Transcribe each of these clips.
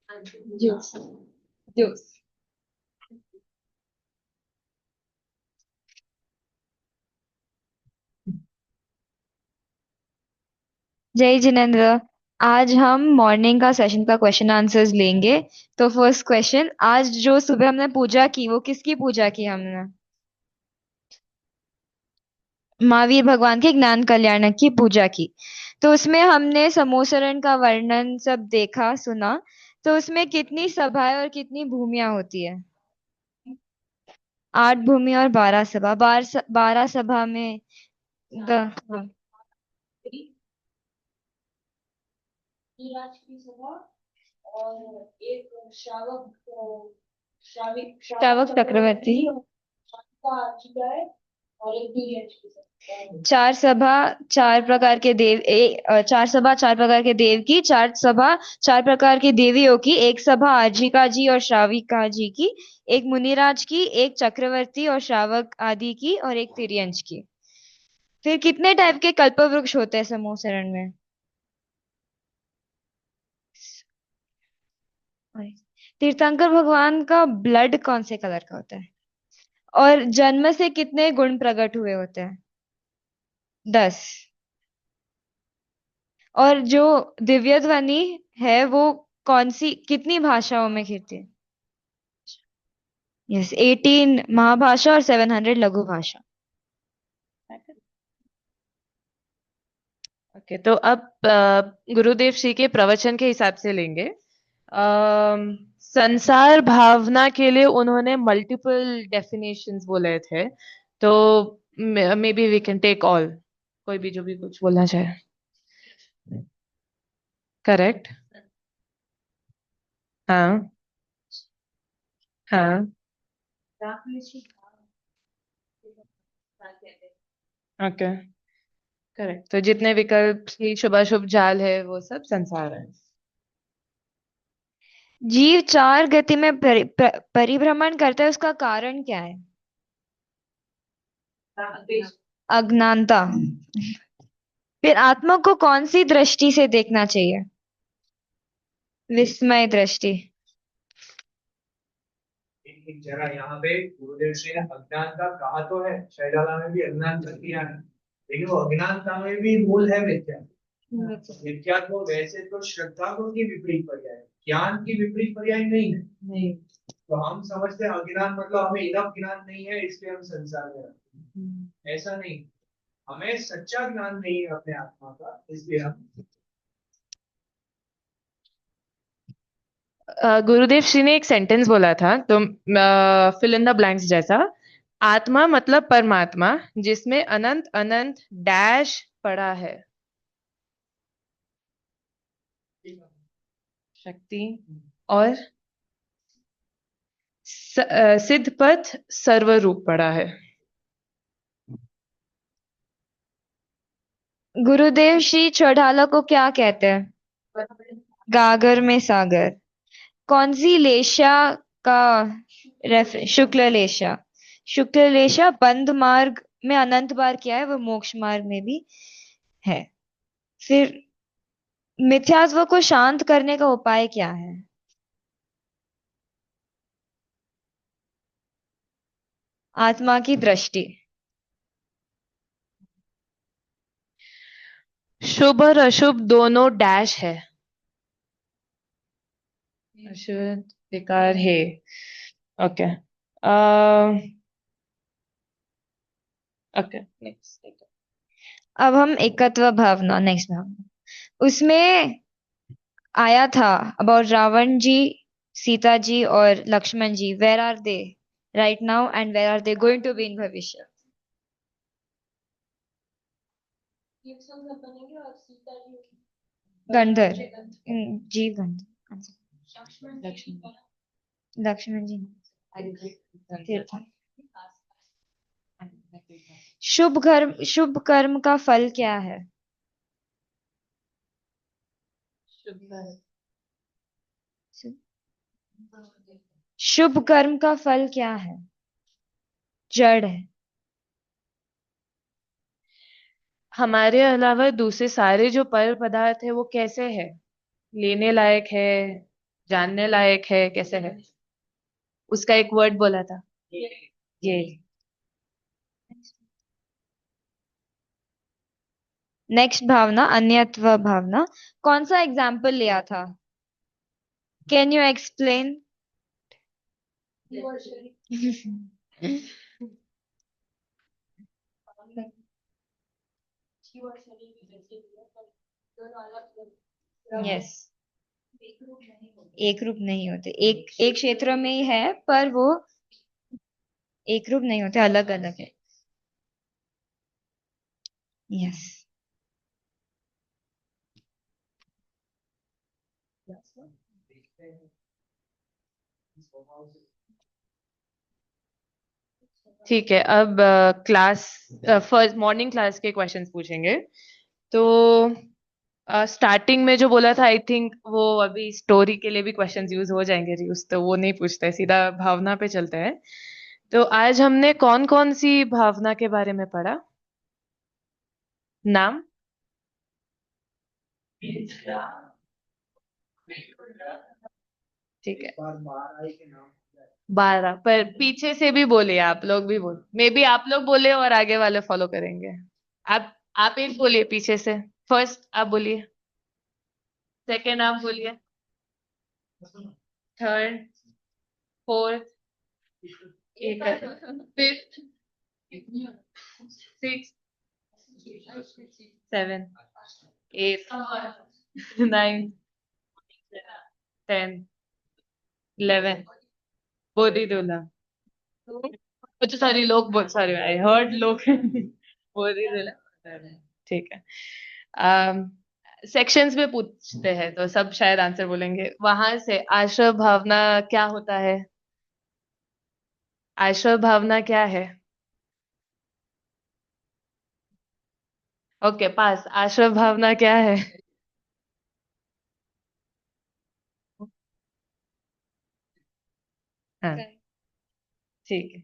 Juice. Juice. जय जिनेन्द्र। आज हम मॉर्निंग का सेशन का क्वेश्चन आंसर्स लेंगे। तो फर्स्ट क्वेश्चन, आज जो सुबह हमने पूजा की वो किसकी पूजा की हमने? महावीर भगवान के ज्ञान कल्याणक की पूजा की। तो उसमें हमने समोसरण का वर्णन सब देखा सुना। तो उसमें कितनी सभाएं और कितनी भूमियां होती है? 8 भूमि और 12 सभा। 12 सभा में हाँ। श्रावक चक्रवर्ती। चार सभा, चार प्रकार के देव, चार सभा चार प्रकार के देव की, चार सभा चार प्रकार की देवियों की, एक सभा आजिका जी और श्राविका जी की, एक मुनिराज की, एक चक्रवर्ती और श्रावक आदि की, और एक तिर्यंच की। फिर कितने टाइप के कल्पवृक्ष होते हैं समूह में? तीर्थंकर भगवान का ब्लड कौन से कलर का होता है? और जन्म से कितने गुण प्रकट हुए होते हैं? 10। और जो दिव्य ध्वनि है वो कौन सी कितनी भाषाओं में कीर्ति है? यस, 18 महाभाषा और 700 लघु भाषा। ओके, तो अब गुरुदेव श्री के प्रवचन के हिसाब से लेंगे। संसार भावना के लिए उन्होंने मल्टीपल डेफिनेशंस बोले थे। तो maybe we can take all, कोई भी जो भी कुछ बोलना चाहे। करेक्ट। हाँ। हाँ। ओके। करेक्ट, तो जितने विकल्प की शुभाशुभ जाल है वो सब संसार है। जीव चार गति में परिभ्रमण करता है, उसका कारण क्या है? अज्ञानता। फिर आत्मा को कौन सी दृष्टि से देखना चाहिए? विस्मय दृष्टि। जरा यहाँ पे गुरुदेव ने अज्ञान का कहा तो है, शैलाला में भी अज्ञान कर दिया है, लेकिन वो अज्ञानता में भी मूल है विद्या। विद्या को वैसे तो श्रद्धा को की विपरीत पर्याय है, ज्ञान की विपरीत पर्याय नहीं है। नहीं। तो हम समझते हैं अज्ञान मतलब हमें इनफ ज्ञान नहीं है इसलिए हम संसार में रहते हैं, ऐसा नहीं। हमें सच्चा ज्ञान नहीं है अपने आत्मा का, इसलिए हम। गुरुदेव श्री ने एक सेंटेंस बोला था, तो फिल इन द ब्लैंक्स जैसा। आत्मा मतलब परमात्मा जिसमें अनंत अनंत डैश पड़ा है। शक्ति और सिद्ध पथ सर्वरूप पड़ा है। गुरुदेव श्री चौटाला को क्या कहते हैं? गागर में सागर। कौन सी लेशा का शुक्ल लेशा। शुक्ल लेशा बंध मार्ग में अनंत बार किया है, वो मोक्ष मार्ग में भी है। फिर मिथ्यात्व को शांत करने का उपाय क्या है? आत्मा की दृष्टि। शुभ और अशुभ दोनों डैश है। अशुभ विकार है। ओके। Okay, next. अब हम एकत्व भावना, नेक्स्ट भावना, उसमें आया था अबाउट रावण जी, सीता जी और Lakshman ji. Where are they right now and where are they going to be in भविष्य? गंधर। जी गंधर। लक्ष्मण। लक्ष्मण जी तीर्थ। शुभ कर्म का फल क्या है? शुभ। शुभ कर्म का फल क्या है? जड़ है। हमारे अलावा दूसरे सारे जो पर पदार्थ है वो कैसे है? लेने लायक है? जानने लायक है, कैसे है? उसका एक वर्ड बोला था ये। नेक्स्ट भावना अन्यत्व भावना, कौन सा एग्जाम्पल लिया था? Can you explain? यस, एक रूप नहीं होते, एक एक क्षेत्र में ही है पर वो एक रूप नहीं होते, अलग अलग है। यस। ठीक है, अब क्लास फर्स्ट मॉर्निंग क्लास के क्वेश्चंस पूछेंगे। तो स्टार्टिंग में जो बोला था, आई थिंक वो अभी स्टोरी के लिए भी क्वेश्चंस यूज हो जाएंगे रियूज, तो वो नहीं पूछते, सीधा भावना पे चलते हैं। तो आज हमने कौन कौन सी भावना के बारे में पढ़ा? नाम? ठीक है, 12, पर पीछे से भी बोलिए, आप लोग भी बोल, मे बी आप लोग बोले और आगे वाले फॉलो करेंगे। आप एक बोलिए पीछे से। फर्स्ट आप बोलिए, सेकंड आप बोलिए, third, fourth, fifth, six, seven, eight, nine, 10, 11, बोधी दूल्हा। अच्छा सॉरी, लोग बहुत सारे, आई हर्ड लोग। बोधी दूल्हा। ठीक है। सेक्शंस में पूछते हैं तो सब शायद आंसर बोलेंगे। वहां से आश्रय भावना क्या होता है? आश्रय भावना क्या है? ओके, पास। आश्रय भावना क्या है? हाँ, ठीक है।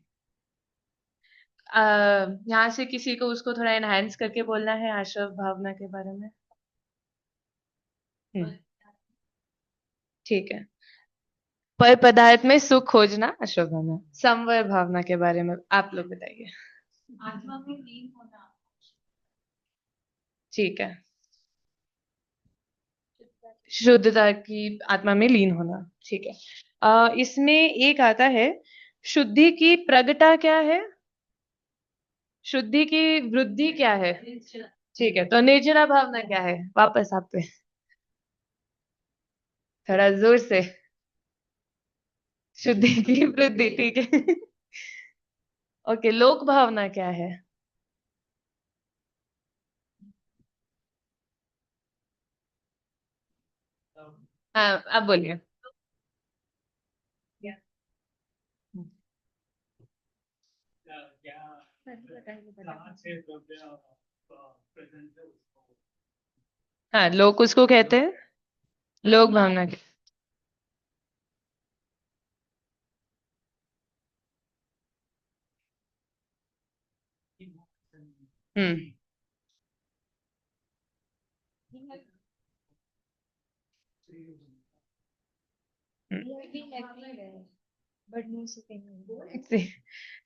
यहाँ से किसी को उसको थोड़ा एनहांस करके बोलना है आश्रय भावना के बारे में। हम्म, ठीक है। पर पदार्थ में सुख खोजना आश्रय भावना। समवय भावना के बारे में आप लोग बताइए। ठीक है, शुद्धता की, आत्मा में लीन होना। ठीक है। इसमें एक आता है, शुद्धि की प्रगटा क्या है? शुद्धि की वृद्धि क्या है? ठीक है, तो निर्जरा भावना क्या है? वापस आप पे, थोड़ा जोर से। शुद्धि की वृद्धि, ठीक है। ओके, लोक भावना क्या है? हाँ, आप बोलिए। हाँ, लोक उसको कहते हैं, लोक भावना के। हम्म।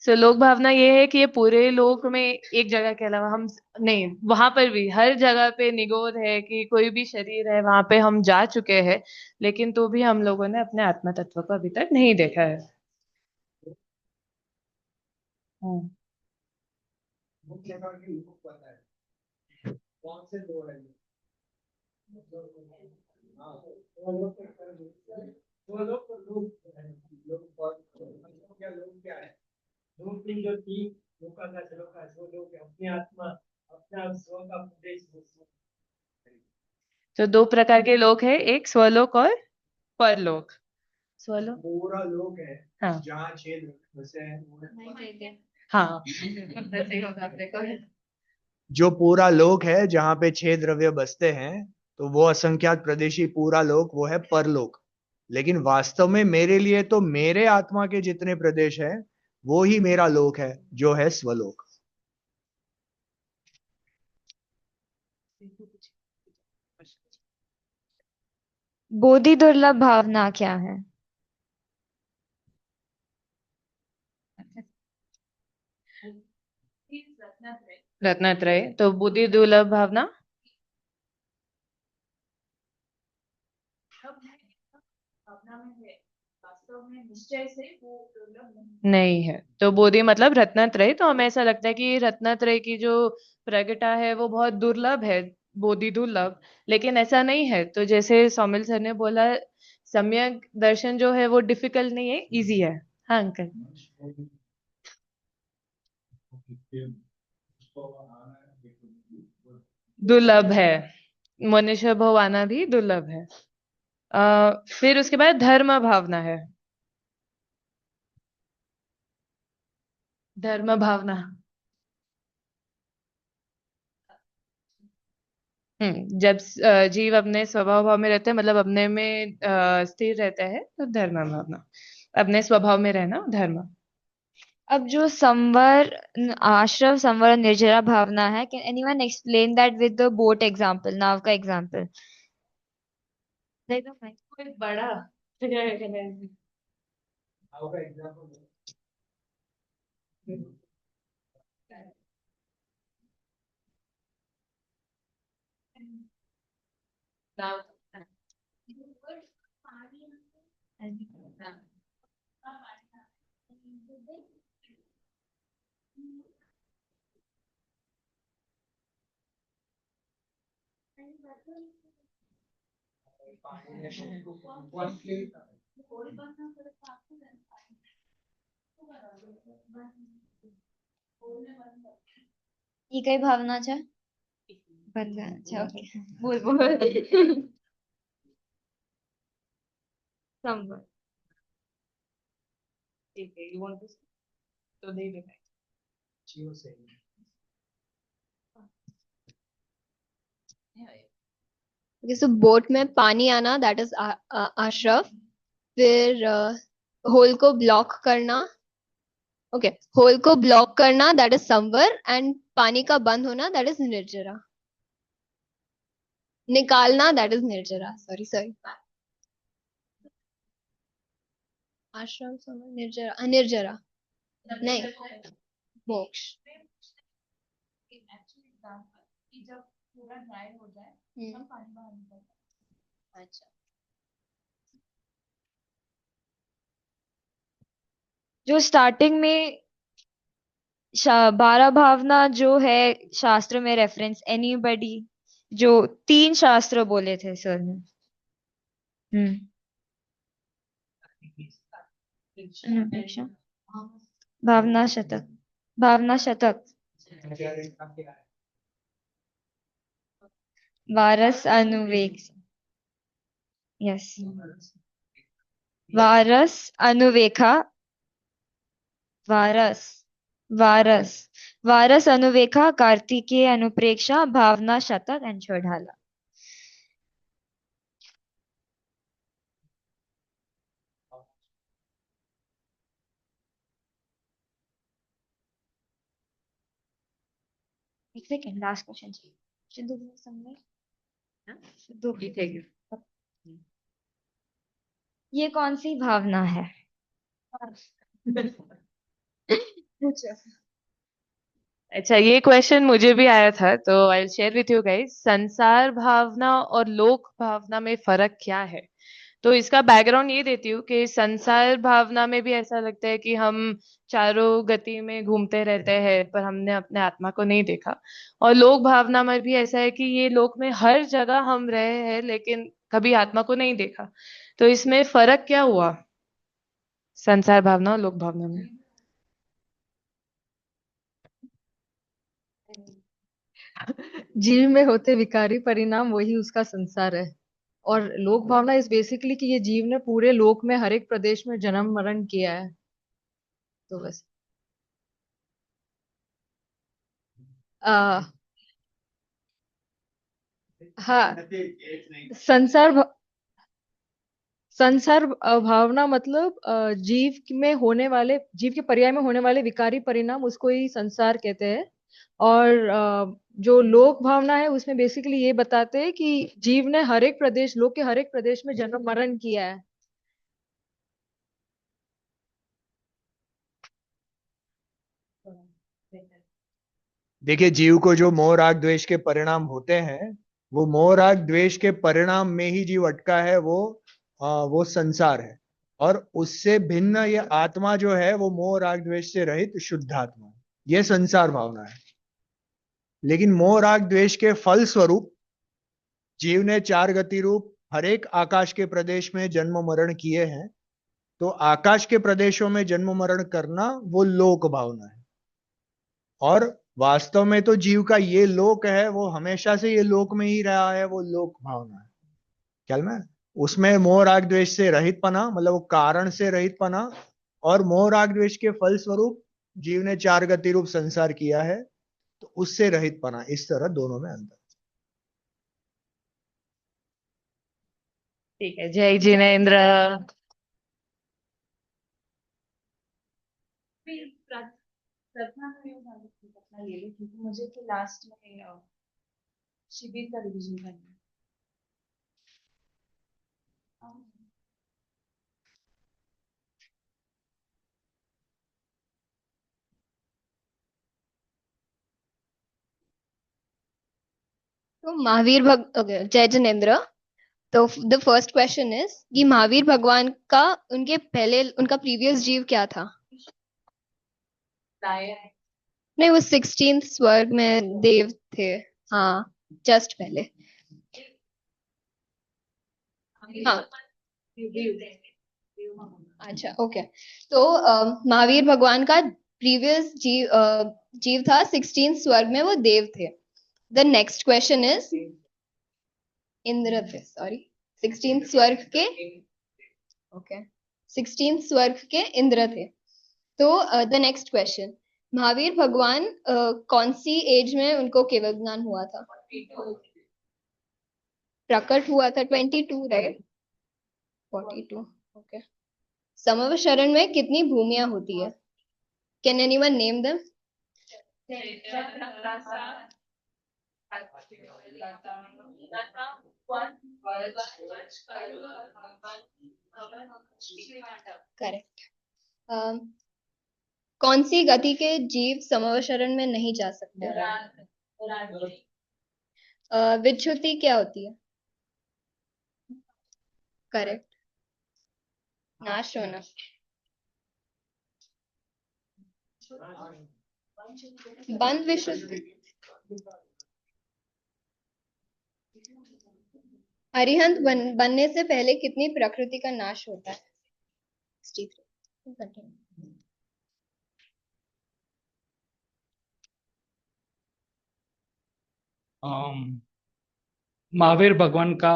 सो लोक भावना ये है कि ये पूरे लोक में एक जगह के अलावा हम नहीं, वहां पर भी हर जगह पे निगोद है कि कोई भी शरीर है वहां पे हम जा चुके हैं, लेकिन तो भी हम लोगों ने अपने आत्मा तत्व को अभी तक नहीं देखा है। हम्म। मुख्य प्रकार के लोग पता है कौन से दो है? हाँ, वो लोग वो लोग लोग लोग क्या है? लोग की जो थी, लोका का श्लोका, जो लोग अपनी आत्मा अपना स्व का प्रदेश तो दो प्रकार के लोक है, एक स्वलोक और परलोक। स्वलोक, पूरा लोग है हाँ जहाँ 6 लोग बसे हैं हाँ। सही होगा आपने कहा। जो पूरा लोक है जहाँ पे 6 द्रव्य बसते हैं, तो वो असंख्यात प्रदेशी पूरा लोक वो है परलोक। लेकिन वास्तव में मेरे लिए तो मेरे आत्मा के जितने प्रदेश हैं वो ही मेरा लोक है, जो है स्वलोक। बोधि दुर्लभ भावना क्या है? रत्नत्रय, तो बुद्धि दुर्लभ भावना नहीं है। तो बोधि मतलब रत्नत्रय, तो हमें ऐसा लगता है कि रत्नत्रय की जो प्रगटा है वो बहुत दुर्लभ है, बोधि दुर्लभ। लेकिन ऐसा नहीं है। तो जैसे सौमिल सर ने बोला, सम्यक दर्शन जो है वो डिफिकल्ट नहीं है, इजी है। हाँ अंकल। दुर्लभ है, मनुष्य भाव आना भी दुर्लभ है। फिर उसके बाद धर्म भावना है। धर्म भावना, जब जीव अपने स्वभाव भाव में रहता है, मतलब अपने में स्थिर रहता है, तो धर्म भावना। अपने स्वभाव में रहना धर्म। अब जो संवर, आश्रव, संवर, निर्जरा भावना है, can anyone explain that with the boat example, नाव का एग्जांपल? कोई बड़ा आपका एग्जाम्पल ये कई भावना છે? बंधन, अच्छा ओके। बोल बोल। संवर। ठीक है, you want this? तो दे दे। जीव सही जैसे बोट में पानी आना, दैट इज आश्रव। फिर होल को ब्लॉक करना, ओके, होल को ब्लॉक करना दैट इज संवर, एंड पानी का बंद होना दैट इज निर्जरा। निकालना दैट इज निर्जरा, सॉरी सॉरी। आश्रम, संवर, निर्जरा, अनिर्जरा नहीं, मोक्ष। अच्छा, जो स्टार्टिंग में 12 भावना जो है शास्त्र में रेफरेंस, एनीबडी, जो 3 शास्त्र बोले थे सर ने? हम्म। अपेक्षा, भावना शतक, भावना शतक, वारस अनुवेग, यस, वारस अनुवेखा, वारस, वारस, वारस अनुवेखा, कार्तिकेय अनुप्रेक्षा, भावना शतक एंड छोड़ाला। एक सेकेंड, लास्ट क्वेश्चन सिद्धू समझ, सिद्धू ठीक है। ये कौन सी भावना है? पूछो। अच्छा, ये क्वेश्चन मुझे भी आया था, तो I share with you guys. संसार भावना और लोक भावना में फर्क क्या है? तो इसका बैकग्राउंड ये देती हूँ कि संसार भावना में भी ऐसा लगता है कि हम चारों गति में घूमते रहते हैं, पर हमने अपने आत्मा को नहीं देखा। और लोक भावना में भी ऐसा है कि ये लोक में हर जगह हम रहे हैं, लेकिन कभी आत्मा को नहीं देखा। तो इसमें फर्क क्या हुआ, संसार भावना और लोक भावना में? जीव में होते विकारी परिणाम वही उसका संसार है। और लोक भावना इज बेसिकली कि ये जीव ने पूरे लोक में हर एक प्रदेश में जन्म मरण किया है, तो बस। आ, हाँ, संसार भा- संसार भावना मतलब जीव में होने वाले, जीव के पर्याय में होने वाले विकारी परिणाम, उसको ही संसार कहते हैं। और जो लोक भावना है उसमें बेसिकली ये बताते हैं कि जीव ने हर एक प्रदेश, लोक के हर एक प्रदेश में जन्म मरण किया है। देखिए, जीव को जो मोह राग द्वेष के परिणाम होते हैं, वो मोह राग द्वेष के परिणाम में ही जीव अटका है, वो संसार है। और उससे भिन्न ये आत्मा जो है, वो मोह राग द्वेष से रहित शुद्ध आत्मा है। ये संसार भावना है। लेकिन मोह राग द्वेष के फल स्वरूप जीव ने चार गति रूप हर एक आकाश के प्रदेश में जन्म मरण किए हैं। तो आकाश के प्रदेशों में जन्म मरण करना वो लोक भावना है। और वास्तव में तो जीव का ये लोक है, वो हमेशा से ये लोक में ही रहा है, वो लोक भावना है। ख्याल में उसमें मोह राग द्वेष से रहित पना, मतलब वो कारण से रहित पना, और मोह राग द्वेष के फल स्वरूप जीव ने चार गति रूप संसार किया है, तो उससे रहित पना। इस तरह दोनों में अंतर। ठीक है, जय जिनेन्द्र। प्रथमा का योग अपना ले लो, क्योंकि मुझे तो लास्ट में शिविर का रिवीजन करना है। तो महावीर जय जिनेन्द्र। तो द फर्स्ट क्वेश्चन इज कि महावीर भगवान का उनका प्रीवियस जीव क्या था? नहीं, वो 16th स्वर्ग में देव थे। हाँ, जस्ट पहले। हाँ, अच्छा, ओके। तो महावीर भगवान का प्रीवियस जीव था 16th स्वर्ग में, वो देव थे। The next question is Indra थे, सॉरी, 16th स्वर्ग के, ओके, 16th स्वर्ग के इंद्र थे। तो द नेक्स्ट क्वेश्चन, महावीर भगवान कौन सी एज में उनको केवल ज्ञान हुआ था? प्रकट हुआ था 22, राइट? 42, ओके। समव शरण में कितनी भूमियां होती है? Can anyone name them? Correct. कौन सी गति के जीव समव शरण में नहीं जा सकते? विच्युति क्या होती है? करेक्ट, नाश होना। बंद विशुद्धि। अरिहंत बनने से पहले कितनी प्रकृति का नाश होता है? 63। महावीर भगवान का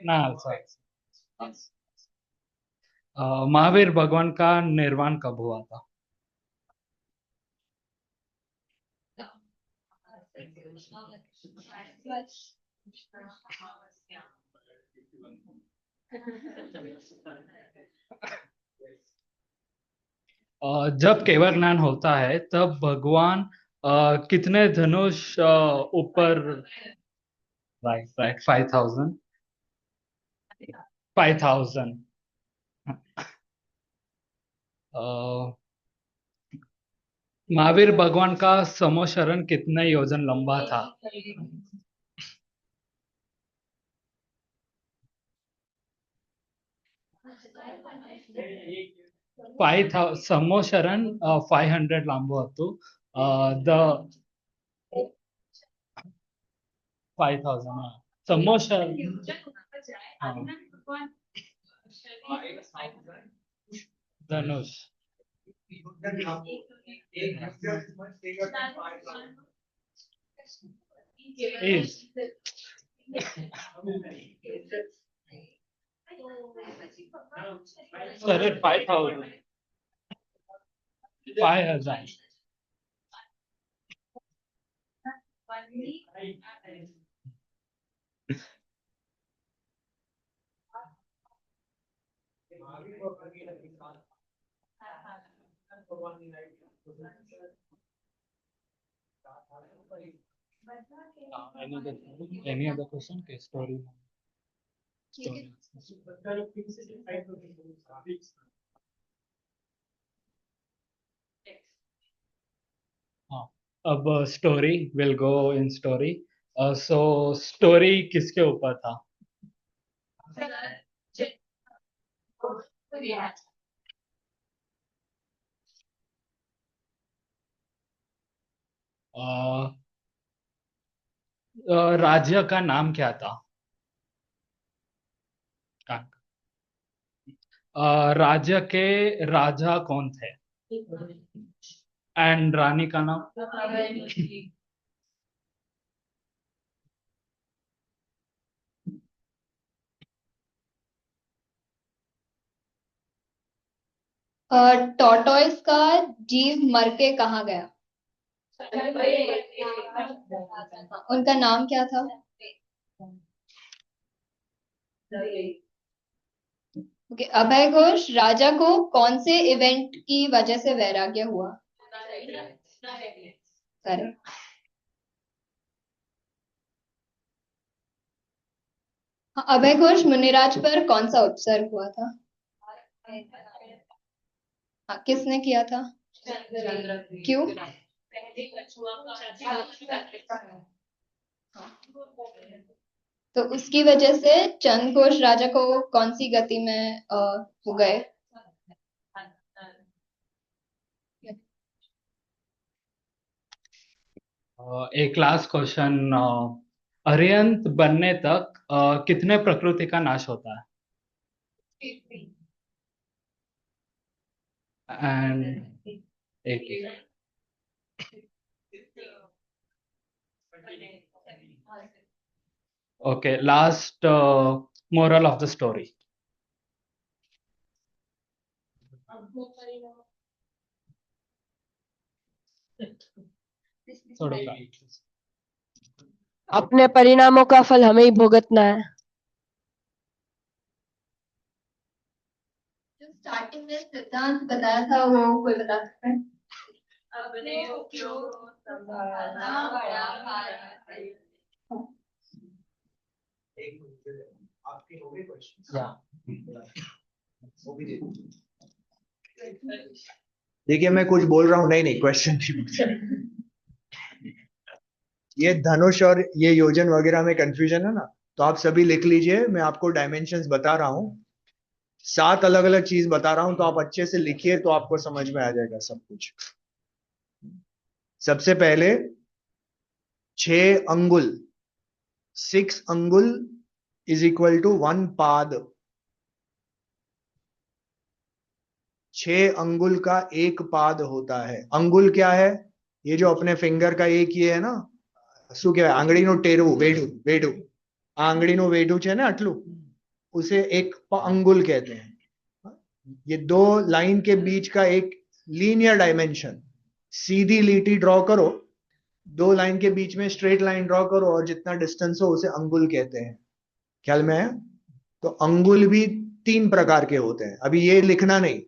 ना सर, महावीर भगवान का निर्वाण कब हुआ था? जब केवल ज्ञान होता है तब भगवान कितने धनुष ऊपर? Right right, 5000। 5000। महावीर भगवान का समोशरण कितने योजन लंबा था? 5000 સમોશરણ 500 લાંબુ હતું. ધ 5000 સમોશરણ ધનુષ is sir 5000 5000 any other question? Okay, story. Story. हाँ, अब story will go in story. So story किसके ऊपर था? अ, राज्य का नाम क्या था? राज्य के राजा कौन थे? एंड रानी का नाम? टॉर्टोइस का जीव मर के कहाँ गया? उनका नाम क्या था? ओके, अभय घोष राजा को कौन से इवेंट की वजह से वैराग्य हुआ? करेक्ट. अभय घोष मुनिराज पर कौन सा उपसर्ग हुआ था? हाँ, किसने किया था? क्यों? तो उसकी वजह से चंद घोष राजा को कौन सी गति में हो गए? एक लास्ट क्वेश्चन. अरिहंत बनने तक कितने प्रकृति का नाश होता है? एंड एक. Okay, last moral of the story. थोड़ा अपने परिणामों का फल हमें ही भुगतना है. जो स्टार्टिंग में सिद्धांत बताया था वो कोई बता सकता है? एक मिनट, आपके हो गए क्वेश्चन? वो भी दे दो. देखिए मैं कुछ बोल रहा हूँ, नहीं नहीं क्वेश्चन नहीं पूछा. ये धनुष और ये योजन वगैरह में कंफ्यूजन है ना, तो आप सभी लिख लीजिए. मैं आपको डायमेंशंस बता रहा हूँ, 7 अलग अलग चीज बता रहा हूं, तो आप अच्छे से लिखिए तो आपको समझ में आ जाएगा सब कुछ. सबसे पहले 6 अंगुल, 6 अंगुल इज इक्वल टू 1 पाद. 6 अंगुल का एक पाद होता है. अंगुल क्या है? ये जो अपने फिंगर का एक ये है ना, શું કહેવાય, આંગળીનું ટેરવું, વેઢું વેઢું, આંગળીનું વેઢું છે ને આટલું, उसे एक अंगुल कहते हैं. ये 2 लाइन के बीच का एक लीनियर डायमेंशन, सीधी लीटी ड्रॉ करो, 2 लाइन के बीच में स्ट्रेट लाइन ड्रॉ करो और जितना डिस्टेंस हो उसे अंगुल कहते हैं. ख्याल में है? तो अंगुल भी 3 प्रकार के होते हैं. अभी ये लिखना नहीं,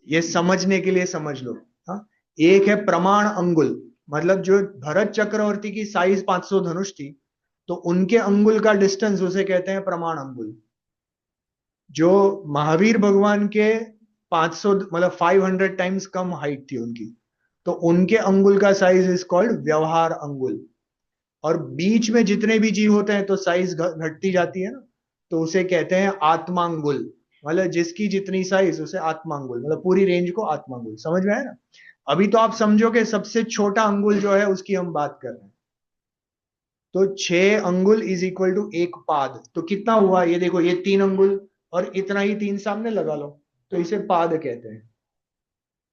ये समझने के लिए समझ लो. हाँ, एक है प्रमाण अंगुल, मतलब जो भरत चक्रवर्ती की साइज 500 धनुष थी, तो उनके अंगुल का डिस्टेंस उसे कहते हैं प्रमाण अंगुल. जो महावीर भगवान के 500 मतलब 500 टाइम्स कम हाइट थी उनकी, तो उनके अंगुल का साइज इज कॉल्ड व्यवहार अंगुल. और बीच में जितने भी जीव होते हैं तो साइज घटती जाती है ना, तो उसे कहते हैं आत्मांगुल. मतलब जिसकी जितनी साइज उसे आत्मांगुल, मतलब पूरी रेंज को आत्मांगुल. समझ में आया ना? अभी तो आप समझोगे सबसे छोटा अंगुल जो है उसकी हम बात कर रहे हैं. तो 6 अंगुल इज इक्वल टू 1 पाद. तो कितना हुआ ये देखो, ये 3 अंगुल और इतना ही 3 सामने लगा लो, तो इसे पाद कहते हैं.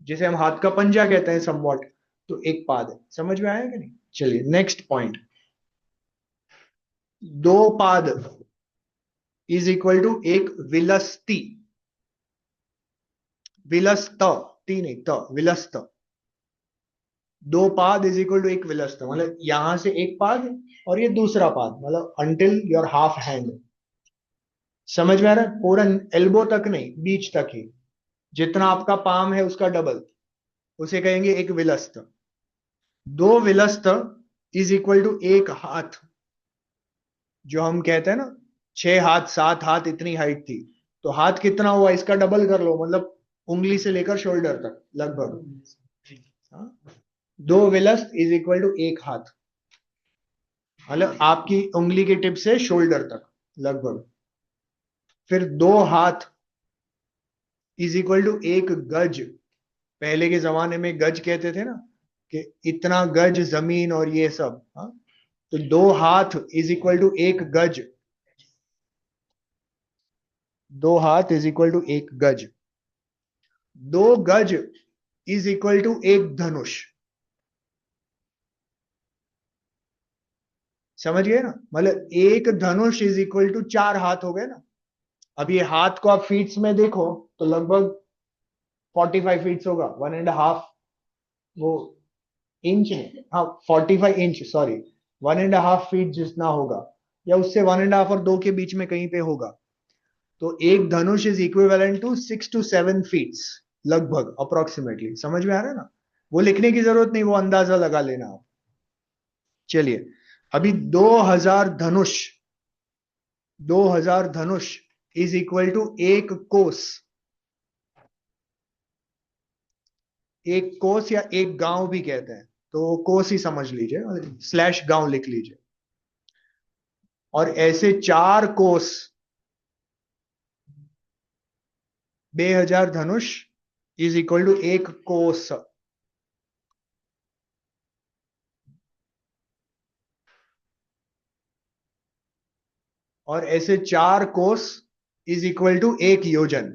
जिसे हम हाथ का पंजा कहते हैं समवॉट, तो एक पाद है. समझ में आया कि नहीं? चलिए नेक्स्ट पॉइंट. 2 पाद इज इक्वल टू 1 विलस्ती. विलस्त, 3 1 त, विलस्त. 2 पाद इज इक्वल टू 1 विलस्त, मतलब यहां से एक पाद और ये दूसरा पाद, मतलब अंटिल योर हाफ हैंड. समझ में आ रहा है? पूरा एल्बो तक नहीं, बीच तक ही, जितना आपका पाम है उसका डबल, उसे कहेंगे एक विलस्त। 2 विलस्त इज इक्वल टू 1 हाथ। जो हम कहते हैं ना 6 हाथ 7 हाथ इतनी हाइट थी, तो हाथ कितना हुआ इसका डबल कर लो, मतलब उंगली से लेकर शोल्डर तक लगभग। हाँ? 2 विलस्त इज इक्वल टू 1 हाथ, मतलब आपकी उंगली की टिप से शोल्डर तक लगभग। फिर 2 हाथ इज इक्वल टू 1 गज। पहले के जमाने में गज कहते थे ना, कि इतना गज जमीन और ये सब। हाँ? तो 2 हाथ इज इक्वल टू 1 गज। 2 हाथ इज इक्वल टू 1 गज। 2 गज इज इक्वल टू 1 धनुष। समझ गए ना? मतलब 1 धनुष इज इक्वल टू 4 हाथ हो गए ना। अब ये हाथ को आप फीट्स में देखो तो लगभग 45 फीट्स होगा, 1.5 वो इंच में, हाँ 45 इंच, सॉरी 1.5 फीट जितना होगा, या उससे 1.5 और 2 के बीच में कहीं पे होगा। तो 1 धनुष is equivalent to 6 to 7 feets लगभग, अप्रोक्सीमेटली। समझ में आ रहा है ना? वो लिखने की जरूरत नहीं, वो अंदाजा लगा लेना आप। चलिए, अभी 2000 धनुष, 2000 धनुष इज इक्वल टू 1 कोस। 1 कोस या 1 गांव भी कहते हैं, तो कोस ही समझ लीजिए, स्लैश गांव लिख लीजिए। और ऐसे 4 कोस, 2000 धनुष इज इक्वल टू 1 कोस। और ऐसे 4 कोस इज इक्वल टू 1 योजन।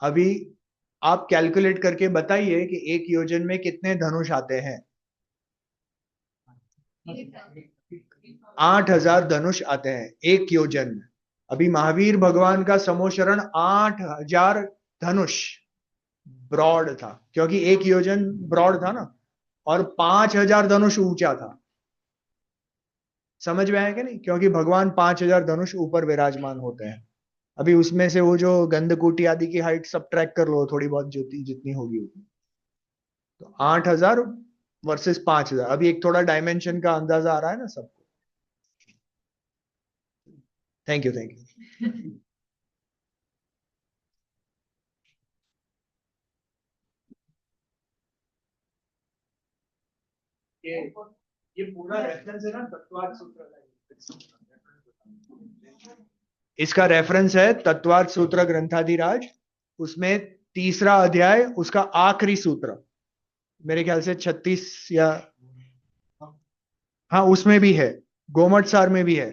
अभी आप कैलकुलेट करके बताइए कि 1 योजन में कितने धनुष आते हैं। 8000 धनुष आते हैं 1 योजन में। अभी महावीर भगवान का समोशरण 8000 धनुष ब्रॉड था, क्योंकि 1 योजन ब्रॉड था ना, और 5000 धनुष ऊंचा था। समझ में आया कि नहीं? क्योंकि भगवान 5000 धनुष ऊपर विराजमान होते हैं। अभी उसमें से वो जो गंधकुटी आदि की हाइट सब ट्रैक कर लो, थोड़ी बहुत जितनी जितनी होगी उतनी। तो 8000 वर्सेस 5000, अभी एक थोड़ा डायमेंशन का अंदाजा आ रहा है ना सबको। Thank you, thank you. ये ये पूरा रेफरेंस है ना तत्वार्थ सूत्र का। इसका रेफरेंस है तत्वार्थ सूत्र ग्रंथाधिराज, उसमें तीसरा अध्याय, उसका आखिरी सूत्र, मेरे ख्याल से 36 या, हाँ उसमें भी है, गोमट सार में भी है,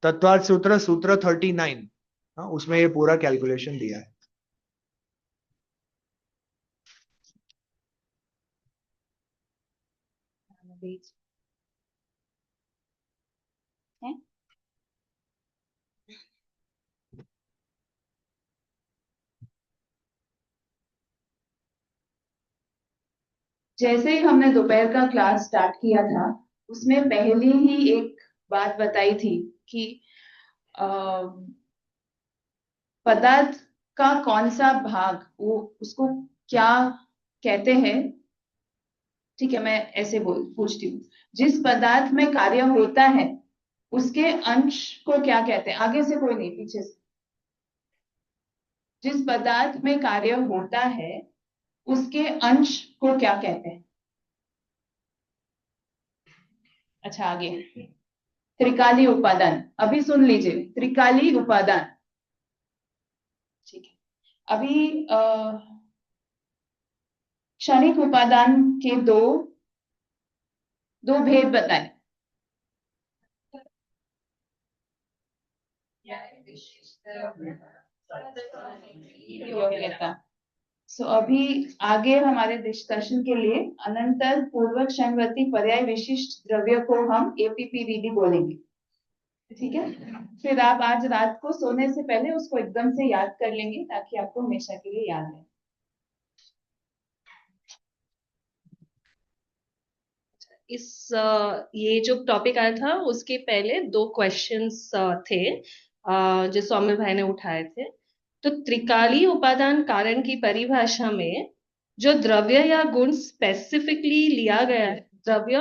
तत्वार्थ सूत्र सूत्र 39। हाँ उसमें ये पूरा कैलकुलेशन दिया है। जैसे ही हमने दोपहर का क्लास स्टार्ट किया था, उसमें पहले ही एक बात बताई थी कि अ, पदार्थ का कौन सा भाग, वो उसको क्या कहते हैं। ठीक है, मैं ऐसे पूछती हूँ। जिस पदार्थ में कार्य होता है उसके अंश को क्या कहते हैं? आगे से कोई नहीं, पीछे से। जिस पदार्थ में कार्य होता है उसके अंश को क्या कहते हैं? अच्छा, आगे त्रिकाली उपादान। अभी सुन लीजिए, त्रिकाली उपादान। ठीक है, अभी क्षणिक उपादान के दो दो भेद बताएं। योग्यता। सो अभी आगे हमारे डिस्कशन के लिए अनंतर पूर्वक क्षणवर्ती पर्याय विशिष्ट द्रव्य को हम एपीपीवीडी बोलेंगे। ठीक है, फिर आप आज रात को सोने से पहले उसको एकदम से याद कर लेंगे, ताकि आपको हमेशा के लिए याद रहे। ये जो टॉपिक आया था उसके पहले दो क्वेश्चंस थे जो सौम्य भाई ने उठाए थे। तो त्रिकाली उपादान कारण की परिभाषा में जो द्रव्य या गुण स्पेसिफिकली लिया गया है, द्रव्य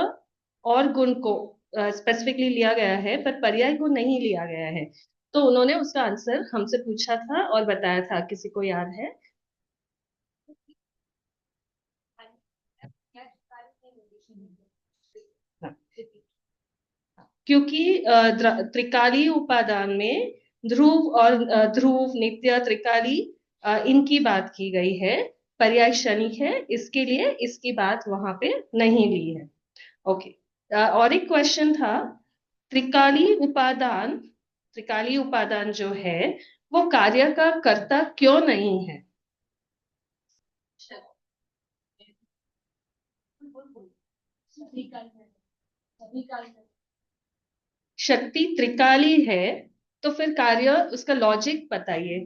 और गुण को स्पेसिफिकली लिया गया है पर पर्याय को नहीं लिया गया है, तो उन्होंने उसका आंसर हमसे पूछा था और बताया था। किसी को याद है? क्योंकि त्रिकाली उपादान में ध्रुव और ध्रुव, नित्य, त्रिकाली इनकी बात की गई है, पर्याय क्षणिक है, इसके लिए इसकी बात वहां पे नहीं ली है। ओके। और एक क्वेश्चन था, त्रिकाली उपादान जो है वो कार्य का कर्ता क्यों नहीं है? शक्ति त्रिकाली है तो फिर कार्य, उसका लॉजिक बताइए।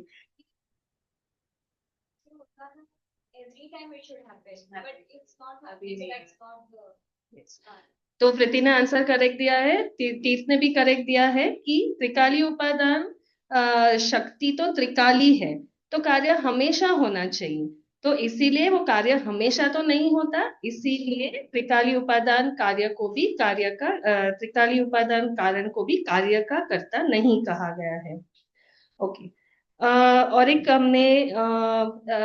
तो प्रीति ने आंसर करेक्ट दिया है, तीर्थ ने भी करेक्ट दिया है कि त्रिकाली उपादान शक्ति तो त्रिकाली है तो कार्य हमेशा होना चाहिए, तो इसीलिए वो कार्य हमेशा तो नहीं होता, इसीलिए त्रिकाली उपादान कार्य को भी कार्य का त्रिकाली उपादान कारण को भी कार्य का कर्ता नहीं कहा गया है। ओके। और एक हमने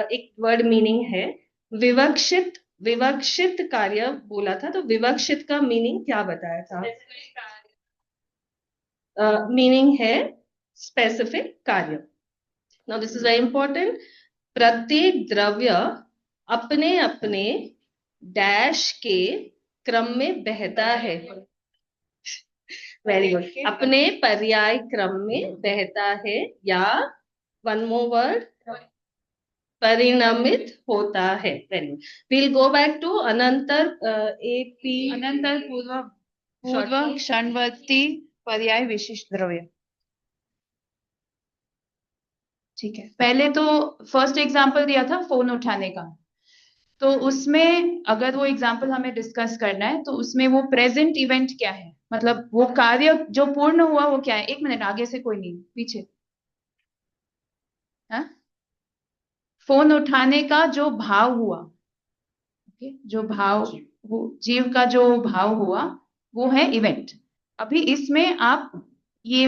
एक वर्ड मीनिंग है विवक्षित कार्य बोला था, तो विवक्षित का मीनिंग क्या बताया था? मीनिंग है स्पेसिफिक कार्य। Now this is very important. प्रत्येक द्रव्य अपने अपने डैश के क्रम में बहता है। Very good. अपने पर्याय क्रम में बहता है, या वन मोर वर्ड, परिणमित होता है। Very good. Will go back to अनंतर एपी अनंतर पूर्व क्षणवर्ती पर्याय विशिष्ट द्रव्य। ठीक है, पहले तो फर्स्ट एग्जांपल दिया था फोन उठाने का, तो उसमें अगर वो एग्जांपल हमें डिस्कस करना है तो उसमें वो प्रेजेंट इवेंट क्या है, मतलब वो कार्य जो पूर्ण हुआ वो क्या है। एक मिनट, आगे से कोई नहीं, पीछे। हाँ, फोन उठाने का जो भाव हुआ, ओके, जो भाव, वो जीव का जो भाव हुआ वो है इवेंट। अभी इसमें आप ये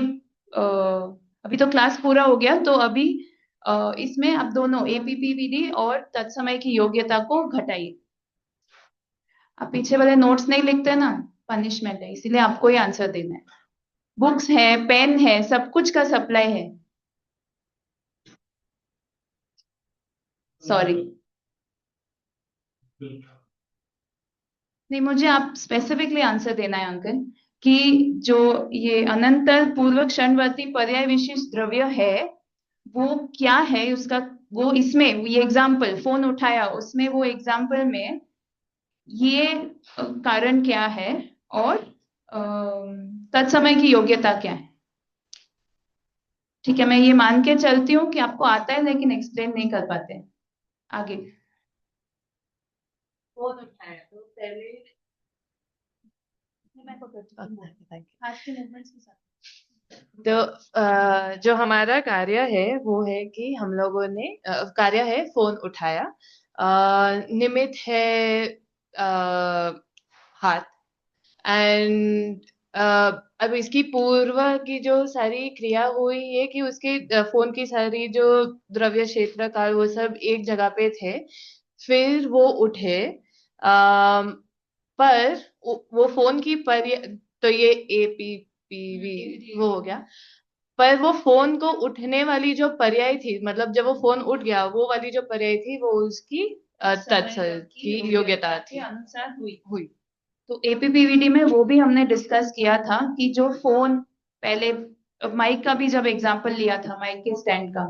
अभी तो क्लास पूरा हो गया, तो अभी इसमें आप दोनों एपीपीवीडी और तत्समय की योग्यता को घटाइए। आप पीछे वाले नोट्स नहीं लिखते ना, पनिशमेंट है, इसीलिए आपको ही आंसर देना है। बुक्स है, पेन है, सब कुछ का सप्लाई है। सॉरी, नहीं, मुझे आप स्पेसिफिकली आंसर देना है अंकल, कि जो ये अनंतर पूर्व क्षणवर्ती पर्याय विशिष्ट द्रव्य है वो क्या है उसका, वो इसमें ये एग्जाम्पल फोन उठाया उसमें वो एग्जाम्पल में ये कारण क्या है और तत्समय की योग्यता क्या है। ठीक है, मैं ये मान के चलती हूँ कि आपको आता है लेकिन एक्सप्लेन नहीं कर पाते। आगे फोन उठाया तो पहले हाथ के मूवमेंट्स के साथ, तो जो हमारा कार्य है वो है कि हम लोगों ने कार्य है फोन उठाया, निमित्त है हाथ, एंड अब इसकी पूर्व की जो सारी क्रिया हुई है कि उसके फोन की सारी जो द्रव्य क्षेत्र काल वो सब एक जगह पे थे, फिर वो उठे, पर वो फोन की तो ये एपीपीवी वो हो गया, पर वो फोन को उठने वाली जो पर्याय थी, मतलब जब वो फोन उठ गया वो वाली जो पर्याय थी वो उसकी तत्समय की योग्यता थी, अनुसार हुई। तो एपीपीवीडी में वो भी हमने डिस्कस किया था कि जो फोन पहले, माइक का भी जब एग्जांपल लिया था, माइक के स्टैंड का,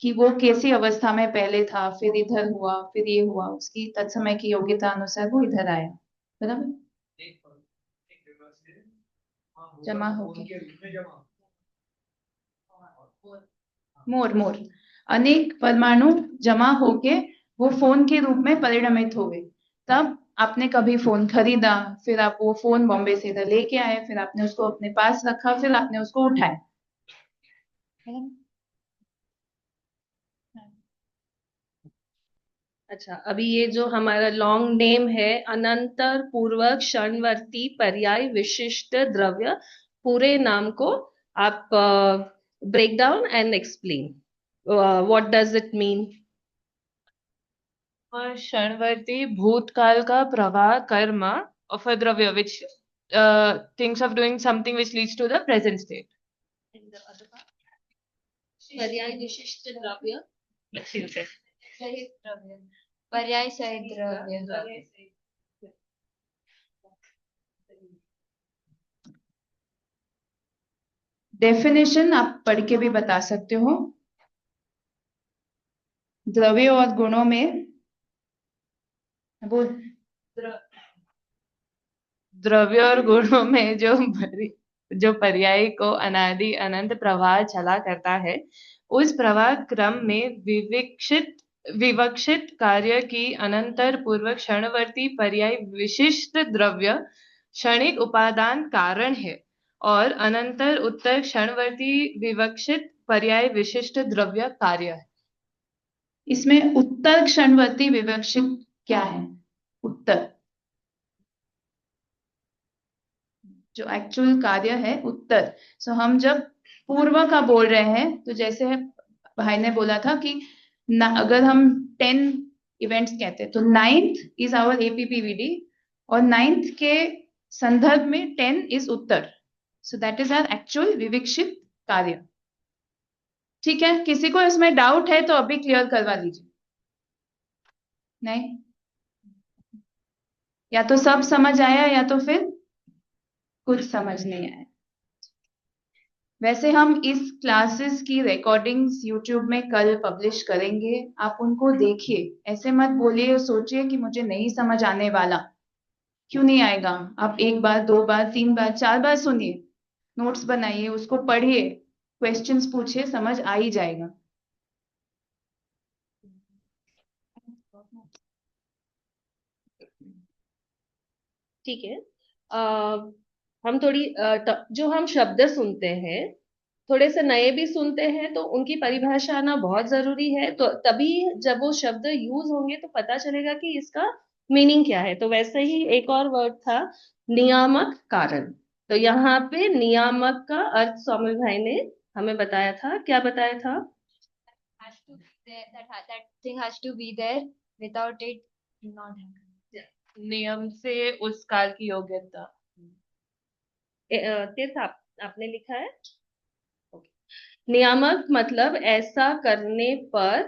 कि वो कैसी अवस्था में पहले था, फिर इधर हुआ, फिर ये हुआ, उसकी तत्समय की योग्यता अनुसार वो इधर आया, बराबर, जमा होके मोर अनेक परमाणु जमा होके वो फोन के रूप में परिणमित हो गए, तब आपने कभी फोन खरीदा, फिर आप वो फोन बॉम्बे से इधर लेके आए, फिर आपने उसको अपने पास रखा, फिर आपने उसको उठाया, है ना? अच्छा, अभी ये जो हमारा लॉन्ग नेम है, अनंतर पूर्वक क्षणवर्ती पर्याय विशिष्ट द्रव्य, पूरे नाम को आप break down and explain what does it mean. और क्षणवर्ती भूतकाल का प्रवाह कर्म of a द्रव्य which thinks of doing something which leads to the present state. पर्याय विशिष्ट द्रव्य, सहित द्रव्य, पर्याय सहित द्रव्य। डेफिनेशन आप पढ़ के भी बता सकते हो। द्रव्य और गुणों में वो द्रव्य और गुणों में जो पर्याय को अनादि अनंत प्रवाह चला करता है, उस प्रवाह क्रम में विवक्षित कार्य की अनंतर पूर्वक क्षणवर्ती पर्याय विशिष्ट द्रव्य क्षणिक उपादान कारण है, और अनंतर उत्तर क्षणवर्ती विवक्षित पर्याय विशिष्ट द्रव्य कार्य है। इसमें उत्तर क्षणवर्ती विवक्षित क्या है? उत्तर जो एक्चुअल कार्य है, उत्तर। सो हम जब पूर्व का बोल रहे हैं, तो जैसे भाई ने बोला था कि अगर हम 10 इवेंट्स कहते हैं तो 9th इज आवर एपीपीवीडी, और 9th के संदर्भ में 10 इज उत्तर। So that is our actual विवक्षित कार्य। ठीक है, किसी को इसमें डाउट है तो अभी क्लियर करवा दीजिए। नहीं, या तो सब समझ आया या तो फिर कुछ समझ नहीं आया। वैसे हम इस क्लासेस की रिकॉर्डिंग्स YouTube में कल पब्लिश करेंगे, आप उनको देखिए। ऐसे मत बोलिए और सोचिए कि मुझे नहीं समझ आने वाला। क्यों नहीं आएगा? आप 1 बार 2 बार 3 बार 4 बार सुनिए, नोट्स बनाइए, उसको पढ़िए, क्वेश्चंस पूछिए, समझ आ ही जाएगा। ठीक है। हम थोड़ी जो हम शब्द सुनते हैं, थोड़े से नए भी सुनते हैं, तो उनकी परिभाषा आना बहुत जरूरी है। तो तभी जब वो शब्द यूज होंगे तो पता चलेगा कि इसका मीनिंग क्या है। तो वैसे ही एक और वर्ड था, नियामक कारण। तो यहाँ पे नियामक का अर्थ सोमिल भाई ने हमें बताया था। क्या बताया था? Has to be there, that thing has to be there, without it not happen. नियम से उस काल की योग्यता। तीर्थ आपने लिखा है। नियामक मतलब ऐसा करने पर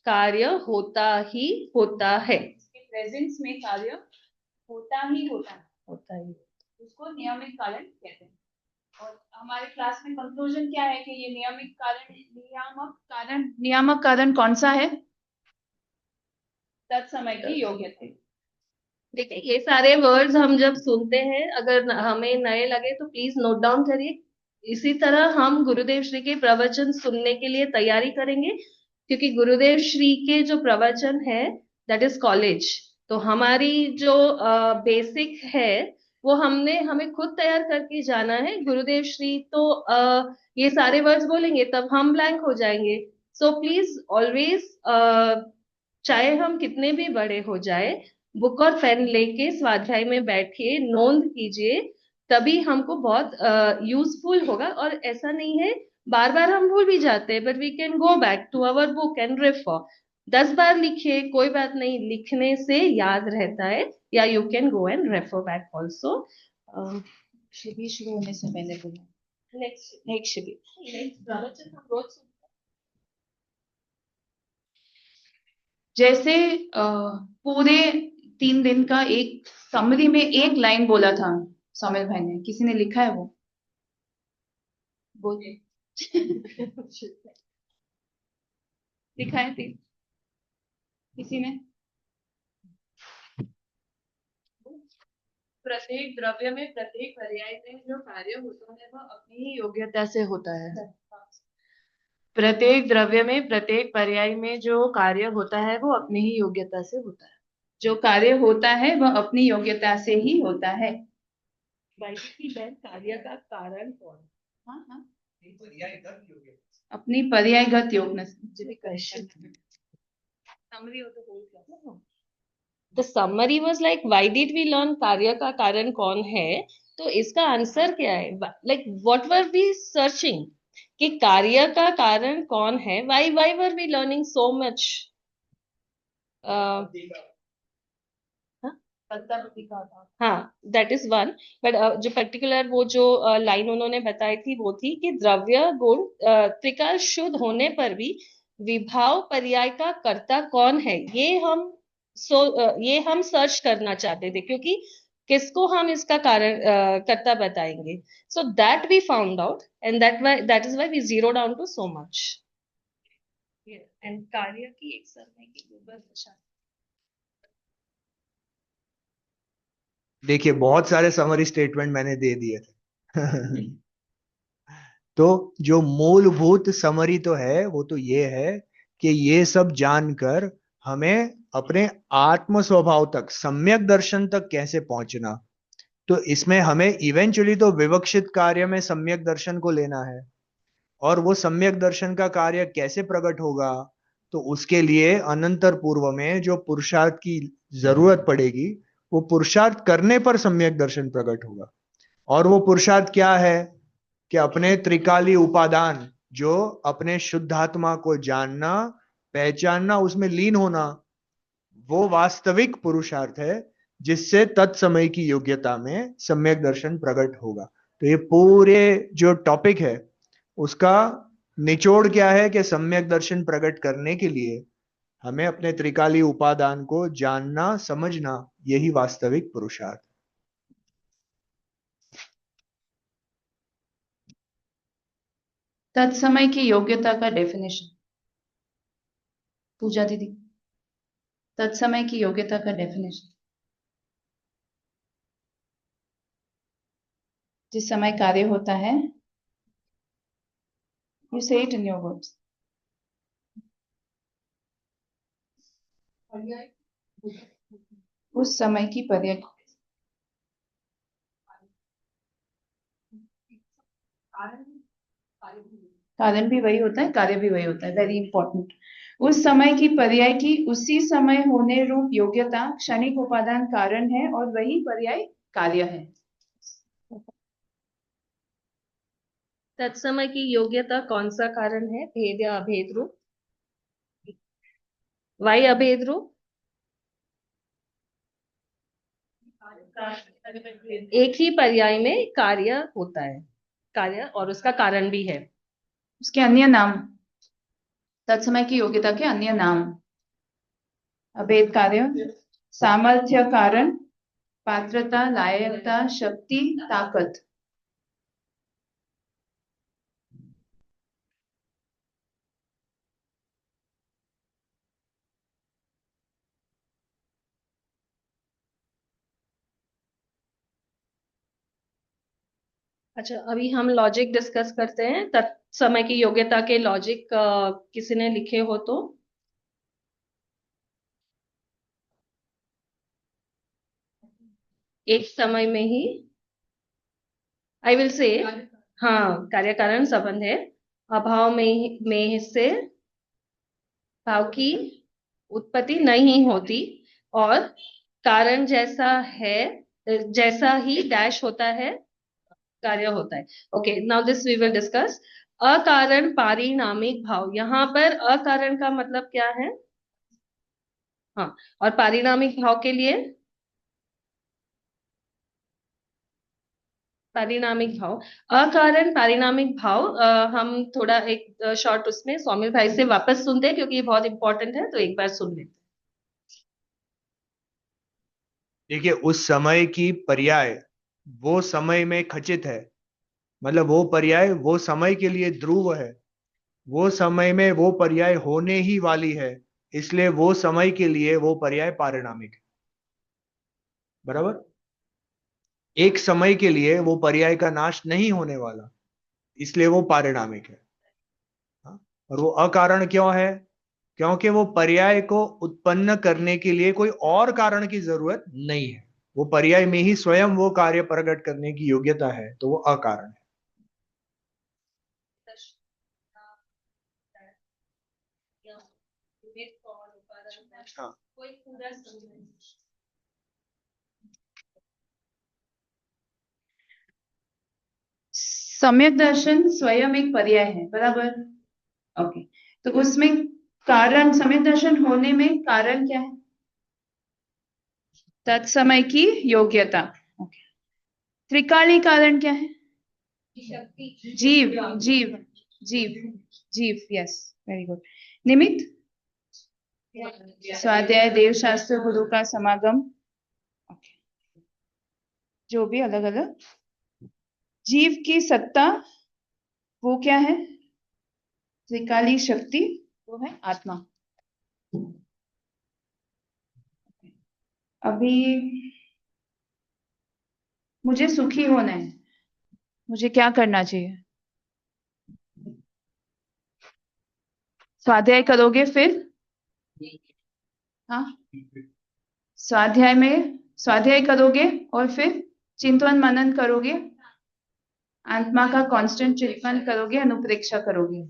कार्य होता ही होता है। प्रेजेंस में कार्य होता ही होता है, उसको नियमित कारण कहते हैं। और हमारे क्लास में कंक्लूजन क्या है कि ये नियामक कारण कौन सा है? तत्समय की योग्यता। देखिए, ये सारे वर्ड्स हम जब सुनते हैं, अगर हमें नए लगे तो प्लीज नोट डाउन करिए। इसी तरह हम गुरुदेव श्री के प्रवचन सुनने के लिए तैयारी करेंगे, क्योंकि गुरुदेव श्री के जो प्रवचन है दैट इज कॉलेज। तो हमारी जो बेसिक है वो हमें खुद तैयार करके जाना है। गुरुदेव श्री तो ये सारे वर्ड्स बोलेंगे तब हम ब्लैंक हो जाएंगे। सो प्लीज ऑलवेज, चाहे हम कितने भी बड़े हो जाए, बुक और पेन लेके स्वाध्याय में बैठिए, नोंद कीजिए, तभी हमको बहुत यूजफुल होगा। और ऐसा नहीं है, बार बार हम भूल भी जाते हैं, but we can go back to our book and refer. 10 बार लिखिए, कोई बात नहीं, लिखने से याद रहता है। या you can go and refer back also. शिविर शुरू होने से पहले बोला नेक्स्ट शिविर, नेक्स्ट प्रवचन हम रोज सुनते हैं। जैसे पूरे 3 दिन का एक समरी में एक लाइन बोला था सोमिल भाई ने, किसी ने लिखा है वो? बोलिए। लिखा है किसी ने? प्रत्येक द्रव्य में प्रत्येक पर्याय में जो कार्य होता है वह अपनी ही योग्यता से होता है। प्रत्येक द्रव्य में प्रत्येक पर्याय में जो कार्य होता है वो अपनी ही योग्यता से होता है। जो कार्य होता है वह अपनी योग्यता से ही होता है। कार्य का कारण कौन? हाँ हाँ, पर्यायगत योग्य। अपनी पर्यायगत योग्य। Summary of the whole class. No. The summary was like, why did we learn कार्य का कारण कौन है? तो इसका आंसर क्या है? Like, what were we searching? कि कार्य का कारण कौन है? Why were we learning so much? हाँ, that is one. But जो particular वो जो लाइन उन्होंने बताई थी वो थी कि द्रव्य गुण त्रिकाल शुद्ध होने पर भी विभाव पर्याय का कर्ता कौन है, ये हम सर्च करना चाहते थे, क्योंकि किसको हम इसका कारण कर्ता बताएंगे. So that we found out, and that is why we zeroed down to so much. And कार्य की एक समय की गूगल भाषा. देखिए बहुत सारे समरी स्टेटमेंट मैंने दे दिए थे तो जो मूलभूत समरी तो है वो तो ये है कि ये सब जानकर हमें अपने आत्म स्वभाव तक, सम्यक दर्शन तक कैसे पहुंचना. तो इसमें हमें इवेंचुअली तो विवक्षित कार्य में सम्यक दर्शन को लेना है, और वो सम्यक दर्शन का कार्य कैसे प्रकट होगा, तो उसके लिए अनंतर पूर्व में जो पुरुषार्थ की जरूरत पड़ेगी, वो पुरुषार्थ करने पर सम्यक दर्शन प्रकट होगा. और वो पुरुषार्थ क्या है कि अपने त्रिकाली उपादान, जो अपने शुद्धात्मा को जानना, पहचानना, उसमें लीन होना, वो वास्तविक पुरुषार्थ है जिससे तत्समय की योग्यता में सम्यक दर्शन प्रकट होगा. तो ये पूरे जो टॉपिक है उसका निचोड़ क्या है कि सम्यक दर्शन प्रकट करने के लिए हमें अपने त्रिकाली उपादान को जानना, समझना, यही वास्तविक पुरुषार्थ. तत्समय की योग्यता का डेफिनेशन. पूजा दीदी, तत्समय की योग्यता का डेफिनेशन. जिस समय कार्य होता है, यू से इट इन योर वर्ड्स. उस समय की पर्याय. कारण भी वही होता है, कार्य भी वही होता है. Very important. उस समय की पर्याय की उसी समय होने रूप योग्यता क्षणिक उपादान कारण है और वही पर्याय कार्य है. तत्समय की योग्यता कौन सा कारण है? भेद या अभेद रूप? वाई अभेद रूप? एक ही पर्याय में कार्य होता है, कार्य और उसका कारण भी है. उसके अन्य नाम, तत्समय की योग्यता के अन्य नाम: अभेद कार्य, सामर्थ्य कारण, पात्रता, लायकता, शक्ति, ताकत. अच्छा, अभी हम लॉजिक डिस्कस करते हैं. तत्समय की योग्यता के लॉजिक किसी ने लिखे हो तो? एक समय में ही आई विल से, हाँ, कार्य कारण संबंध है. अभाव में से भाव की उत्पत्ति नहीं होती, और कारण जैसा ही डैश होता है, कार्य होता है. Okay, now this we will discuss. अकारण पारिणामिक भाव. यहाँ पर अकारण का मतलब क्या है? हाँ, और पारिणामिक भाव के लिए पारिणामिक भाव, अकारण पारिणामिक भाव. हम थोड़ा एक शॉर्ट उसमें सौमिल भाई से वापस सुनते हैं, क्योंकि ये बहुत इंपॉर्टेंट है, तो एक बार सुन लेते हैं. देखिए, उस समय की पर्याय वो समय में खचित है, मतलब वो पर्याय वो समय के लिए ध्रुव है, वो समय में वो पर्याय होने ही वाली है, इसलिए वो समय के लिए वो पर्याय पारिणामिक है. बराबर. एक समय के लिए वो पर्याय का नाश नहीं होने वाला, इसलिए वो पारिणामिक है. हाँ? और वो अकारण क्यों है? क्योंकि वो पर्याय को उत्पन्न करने के लिए कोई और कारण की जरूरत नहीं है, वो पर्याय में ही स्वयं वो कार्य प्रकट करने की योग्यता है, तो वो अकारण है। हाँ, सम्यक दर्शन स्वयं एक पर्याय है, बराबर। ओके, तो उसमें कारण, सम्यक दर्शन होने में कारण क्या है? तत्समय की योग्यता। ओके, त्रिकाली कारण क्या है? जीव, जीव, जीव, जीव, यस, वेरी गुड। निमित्त, स्वाध्याय, देव शास्त्र, गुरु का समागम, ओके, जो भी अलग अलग। जीव की सत्ता, वो क्या है? त्रिकाली शक्ति, वो है आत्मा। अभी मुझे सुखी होना है, मुझे क्या करना चाहिए? स्वाध्याय करोगे फिर? हाँ, स्वाध्याय करोगे और फिर चिंतन मनन करोगे, आत्मा का कांस्टेंट चिंतन करोगे, अनुप्रेक्षा करोगे,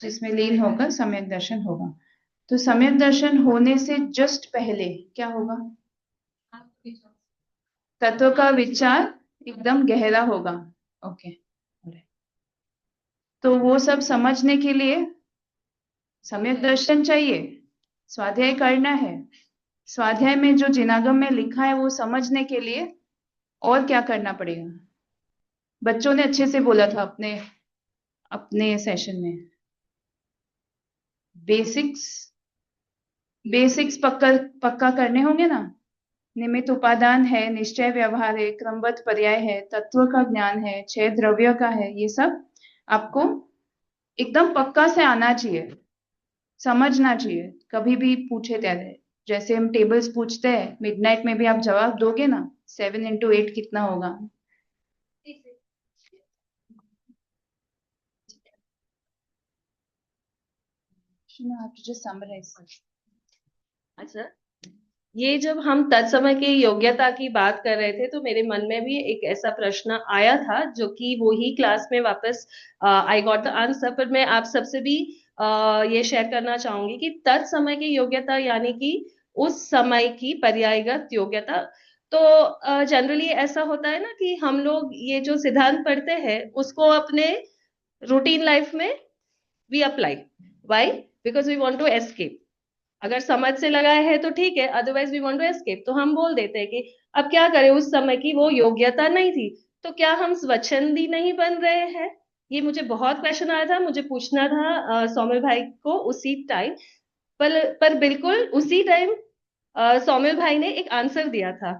जिसमें लीन होकर सम्यक दर्शन होगा। तो सम्यक दर्शन होने से जस्ट पहले क्या होगा? तत्व का विचार एकदम गहरा होगा। ओके, तो वो सब समझने के लिए सम्यक दर्शन चाहिए, स्वाध्याय करना है। स्वाध्याय में जो जिनागम में लिखा है वो समझने के लिए और क्या करना पड़ेगा? बच्चों ने अच्छे से बोला था अपने अपने सेशन में, बेसिक्स पक्का करने होंगे ना। निमित्त उपादान है, निश्चय व्यवहार है, क्रमबद्ध पर्याय है, तत्व का ज्ञान है, 6 द्रव्य का है, ये सब आपको एकदम पक्का से आना चाहिए, समझना चाहिए। कभी भी पूछे त्यारे, जैसे हम टेबल्स पूछते हैं, मिडनाइट में भी आप जवाब दोगे ना, 7 into 8 कितना होगा? I have to just summarize. अच्छा, ये जब हम तत्समय की योग्यता की बात कर रहे थे तो मेरे मन में भी एक ऐसा प्रश्न आया था जो कि वो ही क्लास में वापस आई गॉट द आंसर, पर मैं आप सबसे भी ये शेयर करना चाहूंगी कि तत्समय की योग्यता यानी कि उस समय की पर्यायगत योग्यता। तो जनरली ऐसा होता है ना कि हम लोग ये जो सिद्धांत पढ़ते हैं उसको अपने रूटीन लाइफ में we apply. Why? Because we want to escape. अगर समझ से लगाए है तो ठीक है, otherwise we want to escape, तो हम बोल देते हैं कि अब क्या करें, उस समय की वो योग्यता नहीं थी, तो क्या हम स्वच्छंदी नहीं बन रहे हैं? ये मुझे बहुत क्वेश्चन आया था, मुझे पूछना था सौम्य भाई को उसी टाइम। पर बिल्कुल उसी टाइम सौम्य भाई ने एक आंसर दिया था।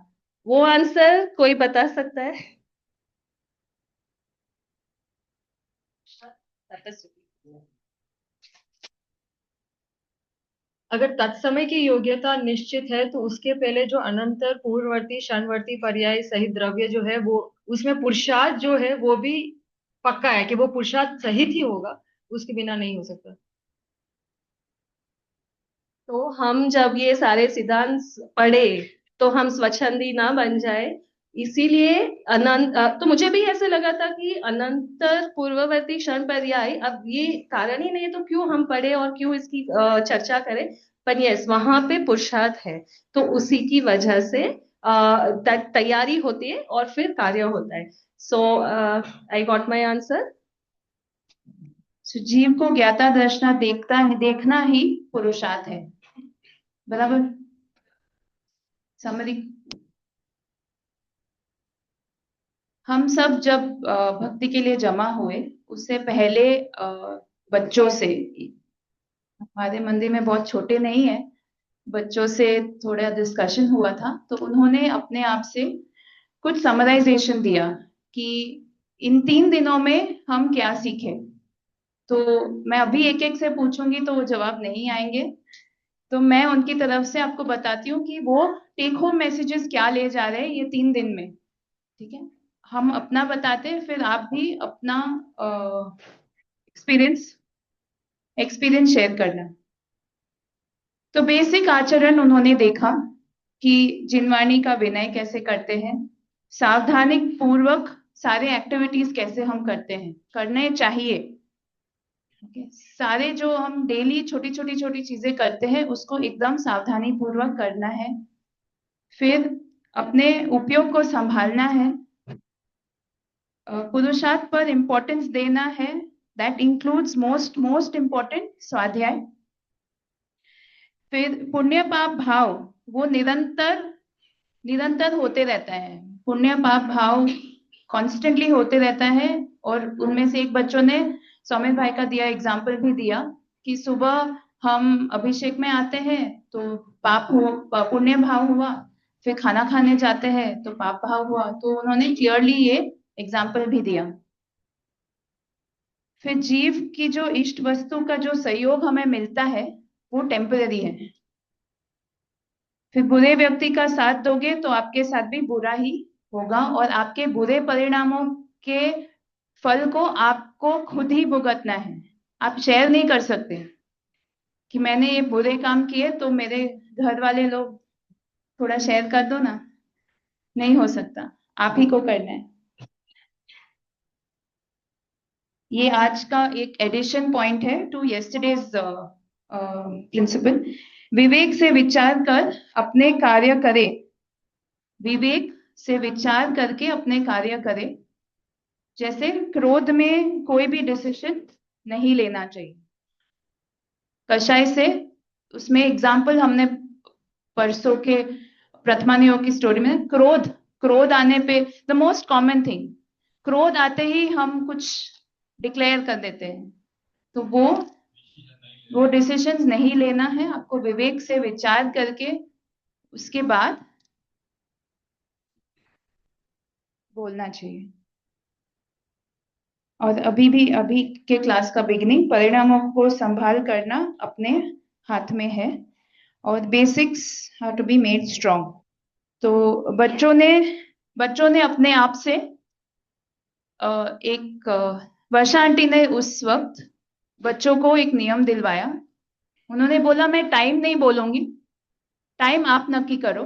वो आंसर कोई बता सकता है? अगर तत्समय की योग्यता निश्चित है तो उसके पहले जो अनंतर, पूर्ववर्ती, क्षणवर्ती, पर्याय सहित द्रव्य जो है वो, उसमें पुरुषार्थ जो है वो भी पक्का है कि वो पुरुषार्थ सहित ही होगा, उसके बिना नहीं हो सकता। तो हम जब ये सारे सिद्धांत पढ़े तो हम स्वच्छंदी ना बन जाए, इसीलिए तो मुझे भी ऐसे लगा था कि अनंतर, पूर्ववर्ती, क्षण पर्याय, अब ये कारण ही नहीं तो क्यों हम पढ़े और क्यों इसकी चर्चा करें। पर यस, वहां पे पुरुषार्थ है, तो उसी की वजह से तैयारी होती है और फिर कार्य होता है। सो आई गॉट माई आंसर। जीव को ज्ञाता दर्शना देखना ही पुरुषार्थ है, बराबर। समरी, हम सब जब भक्ति के लिए जमा हुए उससे पहले बच्चों से, हमारे मंदिर में बहुत छोटे नहीं है, बच्चों से थोड़ा डिस्कशन हुआ था, तो उन्होंने अपने आप से कुछ समराइजेशन दिया कि इन 3 दिनों में हम क्या सीखे। तो मैं अभी एक एक से पूछूंगी तो वो जवाब नहीं आएंगे, तो मैं उनकी तरफ से आपको बताती हूँ कि वो टेक होम मैसेजेस क्या ले जा रहे हैं ये 3 दिन में, ठीक है। हम अपना बताते हैं, फिर आप भी अपना एक्सपीरियंस शेयर करना। तो बेसिक आचरण उन्होंने देखा कि जिनवाणी का विनय कैसे करते हैं, सावधानी पूर्वक सारे एक्टिविटीज कैसे हम करते हैं, करने चाहिए। सारे जो हम डेली छोटी छोटी चीजें करते हैं उसको एकदम सावधानी पूर्वक करना है। फिर अपने उपयोग को संभालना है, पुरुषार्थ पर इंपॉर्टेंस देना है, दैट इंक्लूड्स मोस्ट इंपॉर्टेंट स्वाध्याय। फिर पुण्य पाप भाव वो निरंतर होते रहता है, पुण्य पाप भाव कॉन्स्टेंटली होते रहता है। और उनमें से एक बच्चों ने सौमित भाई का दिया एग्जाम्पल भी दिया कि सुबह हम अभिषेक में आते हैं तो पुण्य भाव हुआ, फिर खाना खाने जाते हैं तो पाप भाव हुआ। तो उन्होंने क्लियरली ये एग्जाम्पल भी दिया। फिर जीव की जो इष्ट वस्तु का जो सहयोग हमें मिलता है वो टेम्पररी है। फिर बुरे व्यक्ति का साथ दोगे तो आपके साथ भी बुरा ही होगा और आपके बुरे परिणामों के फल को आपको खुद ही भुगतना है। आप शेयर नहीं कर सकते कि मैंने ये बुरे काम किए तो मेरे घर वाले लोग थोड़ा शेयर कर दो ना, नहीं हो सकता, आप ही को करना है। ये आज का एक एडिशन पॉइंट है टू यस्टरडेज प्रिंसिपल। विवेक से विचार कर अपने कार्य करें, विवेक से विचार करके अपने कार्य करें। जैसे क्रोध में कोई भी डिसीजन नहीं लेना चाहिए। कषाय से उसमें एग्जाम्पल हमने परसों के प्रथमा नियोग की स्टोरी में, क्रोध आने पे द मोस्ट कॉमन थिंग, क्रोध आते ही हम कुछ डिक्लेयर कर देते हैं, तो वो डिसीजंस नहीं लेना है। आपको विवेक से विचार करके उसके बाद बोलना चाहिए। और अभी के क्लास का बिगिनिंग, परिणामों को संभाल करना अपने हाथ में है और basics have to be made strong. तो बच्चों ने अपने आप से वर्षा आंटी ने उस वक्त बच्चों को एक नियम दिलवाया। उन्होंने बोला मैं टाइम नहीं बोलूंगी, टाइम आप नक्की करो,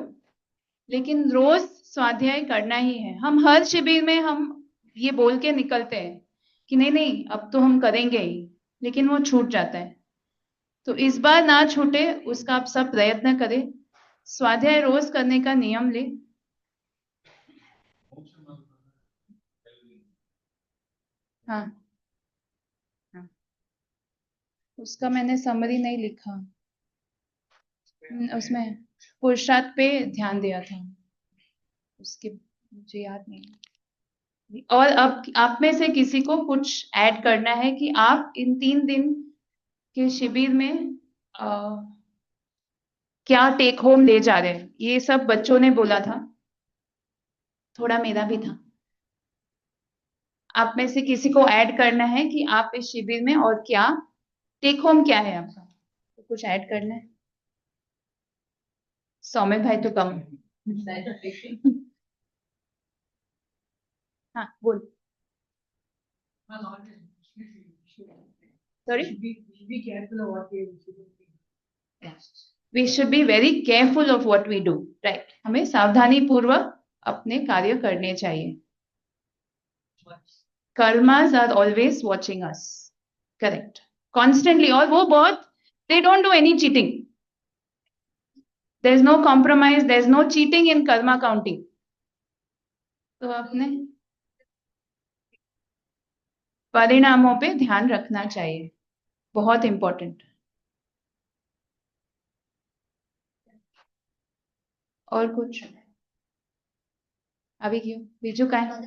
लेकिन रोज स्वाध्याय करना ही है। हम हर शिविर में हम ये बोल के निकलते हैं कि नहीं अब तो हम करेंगे ही, लेकिन वो छूट जाता है। तो इस बार ना छूटे उसका आप सब प्रयत्न करें, स्वाध्याय रोज करने का नियम ले। हाँ, उसका मैंने समरी नहीं लिखा, उसमें पुरुषार्थ पे ध्यान दिया था, उसके मुझे याद नहीं। और अब आप में से किसी को कुछ ऐड करना है कि आप इन 3 दिन के शिविर में क्या टेक होम ले जा रहे हैं। ये सब बच्चों ने बोला था, थोड़ा मेरा भी था। आप में से किसी को ऐड करना है कि आप इस शिविर में और क्या टेक होम क्या है आपका, तो कुछ ऐड करना है। सौम्य भाई तो कम। हाँ बोल। Sorry? We should be very careful of what we do. Right? हमें सावधानी पूर्वक अपने कार्य करने चाहिए। Karmas are always watching us. Correct. Constantly. और वो बहुत, they don't do any cheating. There's no compromise. There's no cheating in karma counting. तो अपने परिणामों पे ध्यान रखना चाहिए, बहुत इंपॉर्टेंट। और कुछ अभी क्यों बीजू का है?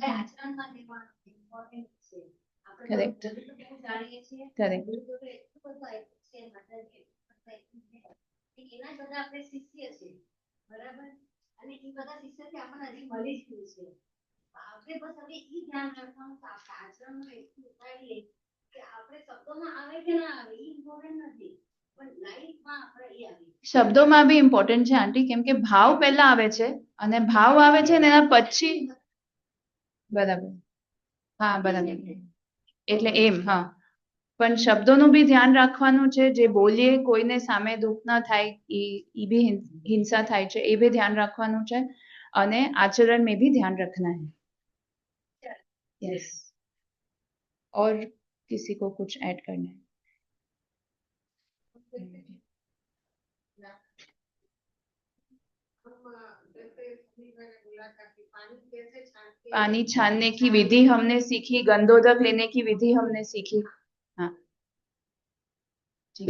Correct correct. આપણે બસ હવે ઈ ધ્યાન રાખવાનું કે આપણે આચરણનો એટલું ઉતારીએ કે આપણે શબ્દોમાં આવે કે ના આવે ઈ ઇમ્પોર્ટન્ટ નથી, પણ લાઈફમાં આપણે ઈ આવે। શબ્દોમાં બી ઇમ્પોર્ટન્ટ છે આંટી, કેમ કે ભાવ પહેલા આવે છે અને ભાવ આવે છે ને એના પછી બરાબર। હા બરાબર, એટલે એમ, હા પણ શબ્દોનું બી ધ્યાન રાખવાનું છે, જે બોલીએ કોઈને સામે દુઃખ ન થાય, ઈ भी हिंसा થાય છે, એ भी ध्यान રાખવાનું છે, અને आचरण में भी ध्यान रखना है। यस, और किसी को कुछ ऐड करना है? पानी छानने की विधि हमने सीखी, गंधोदक लेने की विधि हमने सीखी। हाँ जी,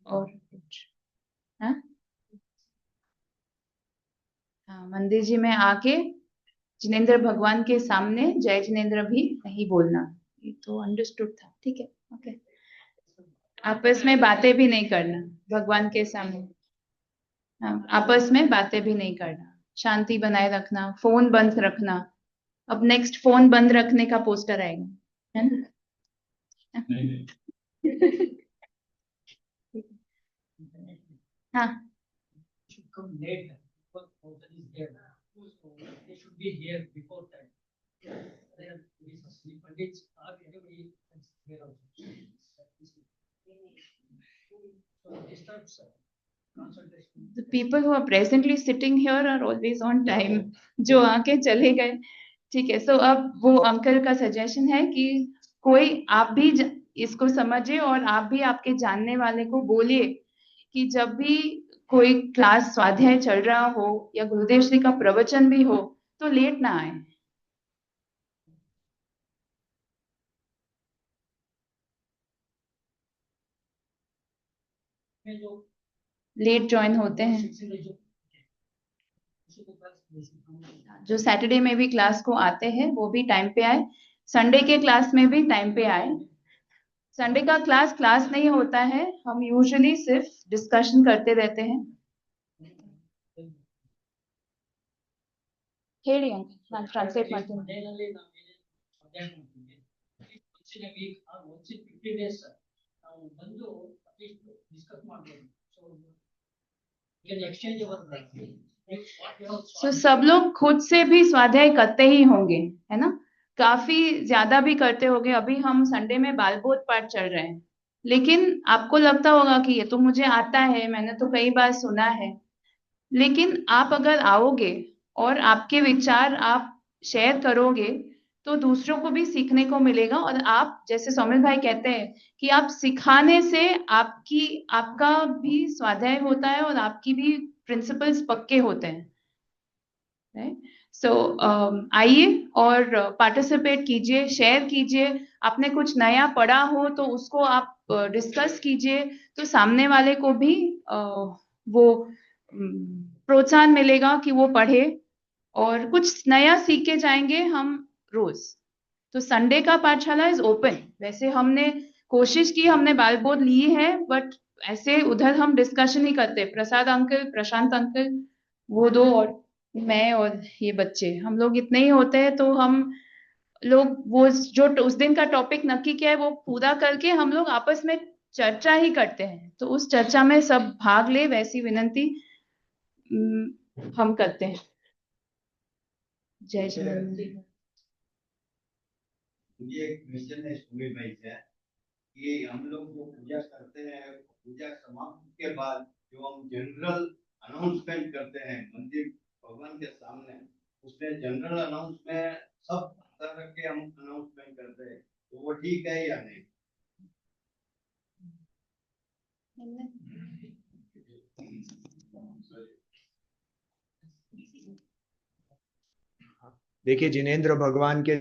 और कुछ? हाँ हाँ, मंदिर जी में आके जिनेंद्र भगवान के सामने जय जिनेंद्र भी नहीं बोलना, ये तो अंडरस्टूड था। ठीक है, ओके। आपस में बातें भी नहीं करना भगवान के सामने। हाँ, आपस में बातें भी नहीं करना, शांति बनाए रखना, फोन बंद रखना। अब नेक्स्ट फोन बंद रखने का पोस्टर आएगा, है ना? हाँ, come late because person is there. So they should be here before time. There is pandits are everybody here also. So disturbs concentration. the people who are presently sitting here are always on time. जो आके चले गए, ठीक है। सो अब वो uncle का suggestion है कि कोई आप भी इसको समझिए और आप भी आपके जानने वाले को बोलिए कि जब भी कोई क्लास स्वाध्याय चल रहा हो या गुरुदेव श्री का प्रवचन भी हो तो लेट ना आए। लेट ज्वाइन होते हैं, जो सैटरडे में भी क्लास को आते हैं वो भी टाइम पे आए, संडे के क्लास में भी टाइम पे आए। संडे का क्लास नहीं होता है, हम यूजुअली सिर्फ डिस्कशन करते रहते हैं। ಹೇಳಿ ಅಂಕಲ್, ನಾನು ಟ್ರಾನ್ಸ್ಲೇಟ್ ಮಾಡ್ತೀನಿ। So, सब लोग खुद से भी स्वाध्याय करते ही होंगे, है ना? काफी ज्यादा भी करते होंगे। अभी हम संडे में बाल बोध पाठ चल रहे हैं, लेकिन आपको लगता होगा कि ये तो मुझे आता है, मैंने तो कई बार सुना है। लेकिन आप अगर आओगे और आपके विचार आप शेयर करोगे तो दूसरों को भी सीखने को मिलेगा। और आप जैसे सौमिल भाई कहते हैं कि आप सिखाने से आपका भी स्वाध्याय होता है और आपकी भी प्रिंसिपल्स पक्के होते हैं। सो आइए और पार्टिसिपेट कीजिए, शेयर कीजिए। आपने कुछ नया पढ़ा हो तो उसको आप डिस्कस कीजिए, तो सामने वाले को भी वो प्रोत्साहन मिलेगा कि वो पढ़े और कुछ नया सीख के जाएंगे हम रोज। तो संडे का पाठशाला इज ओपन। वैसे हमने कोशिश की, हमने बाल बोध ली है, बट ऐसे उधर हम डिस्कशन ही करते। प्रसाद अंकल, प्रशांत अंकल, वो दो और मैं और ये बच्चे, हम लोग इतने ही होते हैं। तो हम लोग वो जो उस दिन का टॉपिक नक्की किया है वो पूरा करके हम लोग आपस में चर्चा ही करते हैं। तो उस चर्चा में सब भाग ले, वैसी विनंती हम करते हैं। जय श्री राम। मुझे एक क्वेश्चन है सुमित भाई से कि हम लोग जो पूजा करते हैं, पूजा समाप्ति के बाद जो हम जनरल अनाउंसमेंट करते हैं मंदिर भगवान के सामने, उसमें जनरल अनाउंस में सब तरह के हम अनाउंसमेंट करते हैं, तो वो ठीक है या नहीं? देखिए, जिनेंद्र भगवान के